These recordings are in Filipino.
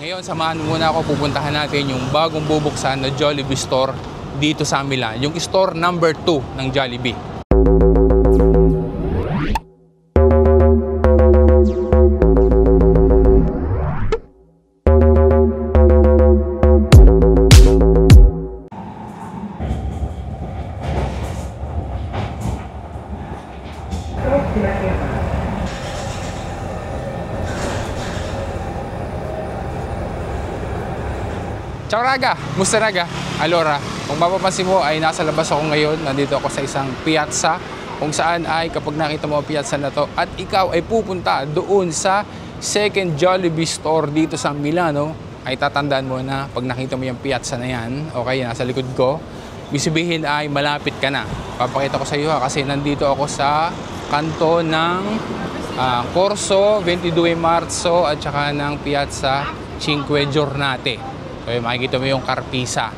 Ngayon, samahan muna ako, pupuntahan natin yung bagong bubuksan na Jollibee store dito sa Milan. Yung store number 2 ng Jollibee. Ciao raga! Musta raga? Allora, kung mapapansin mo ay nasa labas ako ngayon. Nandito ako sa isang piazza kung saan ay kapag nakita mo ang piazza na to at ikaw ay pupunta doon sa second Jollibee store dito sa Milano, ay tatandaan mo na pag nakita mo yung piazza na yan, okay, nasa likod ko, bisibihin ay malapit ka na. Papakita ko sa iyo kasi nandito ako sa kanto ng Corso 22 Marzo at saka ng Piazza Cinque Giornate. So, makikita mo yung Carpisa.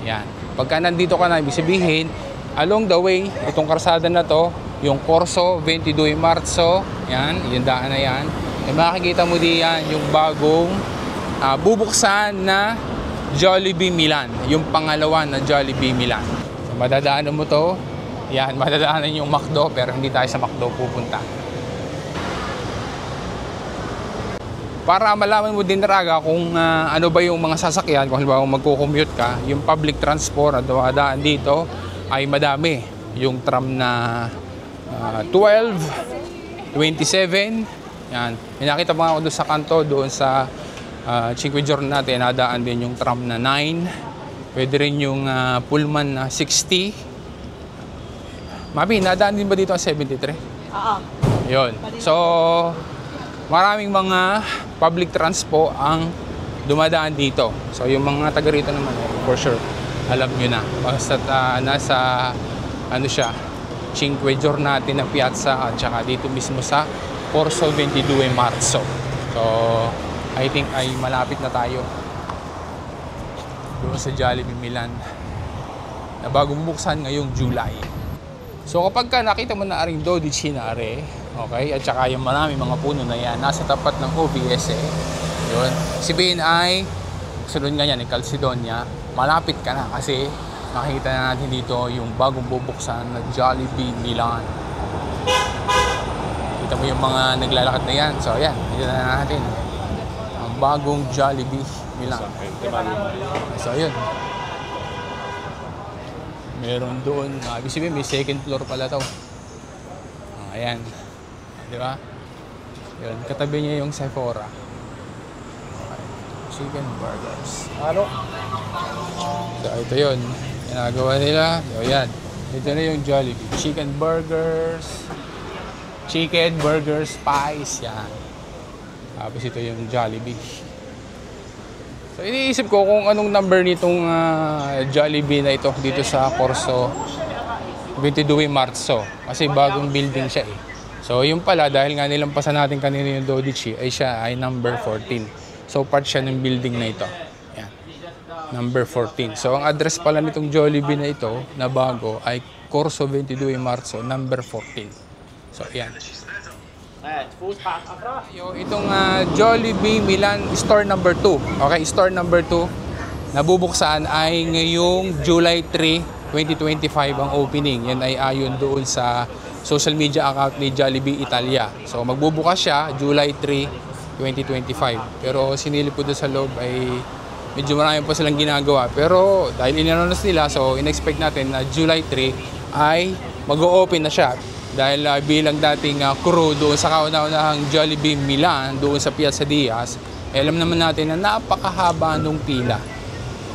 Yan. Pagka nandito ka na, ibig sabihin, along the way, itong karsada na to, yung Corso 22 Marzo, yan, yung daan na yan, makikita mo diyan yung bagong bubuksan na Jollibee Milan, yung pangalawa na Jollibee Milan. So, madadaanan mo to, yan, madadaanan yung McDo, pero hindi tayo sa McDo pupunta. Para malaman mo din raga kung ano ba yung mga sasakyan, kung halimbawa magko-commute ka, yung public transport na dumadaan dito ay madami. Yung tram na 12, 27, yan. Nakita mo ako doon sa kanto, doon sa Cinque Giornate, nadaan din yung tram na 9. Pwede rin yung Pullman na 60. Mami, nadaan din ba dito ang 73? Oo. Yun. So, maraming mga public transpo ang dumadaan dito. So yung mga taga rito naman, for sure, alam nyo na. Basta nasa, ano siya, Cinque Giornate na piazza at saka dito mismo sa Corso 22 Marzo. So, I think ay malapit na tayo doon sa Jollibee Milan na bagong buksan ngayong July. So kapag ka nakita mo na aring Dodici na are, okay, at saka yung marami mga puno na yan, nasa tapat ng OVS yun, sabihin ay, sunod nga yan, Calcedonia, malapit ka na kasi makikita na natin dito yung bagong bubuksan na Jollibee Milan. Kita mo yung mga naglalakad na yan. So ayan, kita na natin ang bagong Jollibee Milan. So ayun, meron doon, ibig sabihin may second floor pala to. Ayan, di ba? Yun, katabi niya yung Sephora. Chicken burgers. Ano? So ito yun, ginagawa nila. So yan, ito na yung Jollibee. Chicken burgers, pies, yan. Tapos ito yung Jollibee. So iniisip ko kung anong number nitong Jollibee na ito dito sa Corso 22 Marzo. Kasi bagong building siya eh. So yung pala, dahil nga nilampasan natin kanina yung Dodici, ay siya ay number 14. So part siya ng building na ito. Yan. Number 14. So ang address pala nitong Jollibee na ito na bago ay Corso 22 Marzo, number 14. So yan. Itong Jollibee Milan store number 2. Okay, store number 2 nabubuksan ay ngayong July 3, 2025 ang opening. Yan ay ayon doon sa social media account ni Jollibee Italia. So magbubukas siya July 3, 2025. Pero sinilip ko doon sa loob ay medyo marami pa silang ginagawa. Pero dahil in-announce nila, so in-expect natin na July 3 ay mag-o-open na siya. Dahil bilang dating crew doon sa kauna-unahang Jollibee Milan, doon sa Piazza Diaz, alam naman natin na napakahaba nung pila.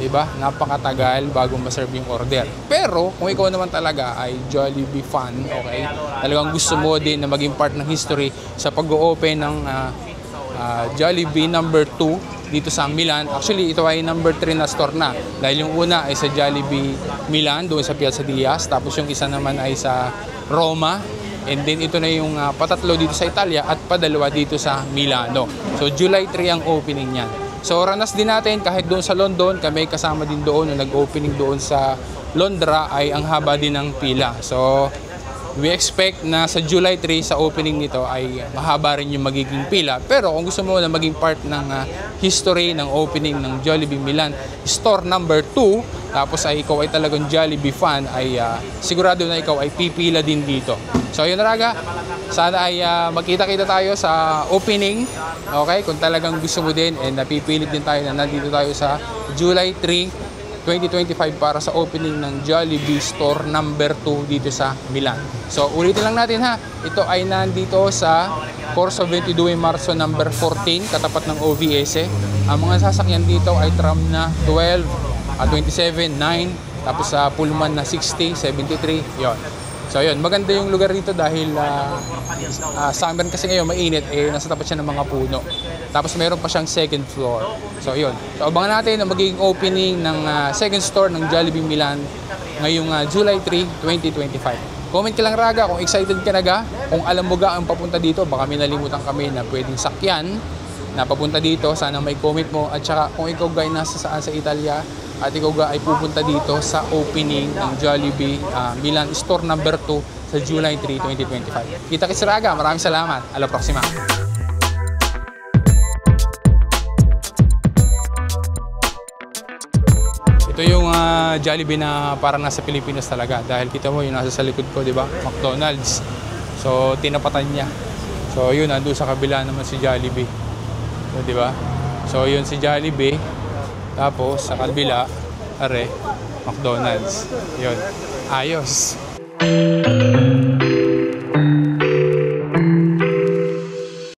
Diba? Napakatagal bago ma-serve yung order. Pero kung ikaw naman talaga ay Jollibee fan, okay, talagang gusto mo din na maging part ng history sa pag-o-open ng Jollibee number 2 dito sa Milan. Actually, ito ay number 3 na store na. Dahil yung una ay sa Jollibee Milan, doon sa Piazza Diaz. Tapos yung isa naman ay sa Roma. And then ito na yung patatlo dito sa Italia at padalawa dito sa Milano. So July 3 ang opening niyan. So ranas din natin kahit doon sa London, kami kasama din doon nung nag-opening doon sa Londra ay ang haba din ng pila. So We expect na sa July 3 sa opening nito ay mahaba rin yung magiging pila. Pero kung gusto mo na maging part ng history ng opening ng Jollibee Milan store number 2, tapos ay ikaw ay talagang Jollibee fan, ay sigurado na ikaw ay pipila din dito. So yun Raga, sana ay magkita-kita tayo sa opening. Okay, kung talagang gusto mo din and napipilit din tayo na nandito tayo sa July 3, 2025 para sa opening ng Jollibee store number 2 dito sa Milan. So ulitin lang natin ha, ito ay nandito sa Corso 22 Marzo number 14, katapat ng OVS. Ang mga sasakyan dito ay tram na 12, 27, 9, tapos sa Pullman na 60, 73, yon. So yun, maganda yung lugar dito dahil summer kasi ngayon mainit, nasa tapat siya ng mga puno. Tapos meron pa siyang second floor. So yun, so abangan natin ang magiging opening ng second store ng Jollibee Milan ngayong July 3, 2025. Comment ka lang Raga kung excited ka na ga, kung alam mo ga ang papunta dito, baka may nalimutan kami na pwedeng sakyan na papunta dito, sana may comment mo. At saka kung ikaw guys nasa saan sa Italia at ikaw ga ay pupunta dito sa opening ng Jollibee Milan store number 2 sa July 3, 2025. Kita-kits Raga, maraming salamat. Alla proxima. Ito yung Jollibee na parang nasa Pilipinas talaga dahil kita mo yung nasa sa likod ko, di ba? McDonald's. So tinapatan niya. So yun, nandoon sa kabila naman si Jollibee. So, di ba? So yun si Jollibee. Tapos sa kabila, are McDonald's. Yun. Ayos.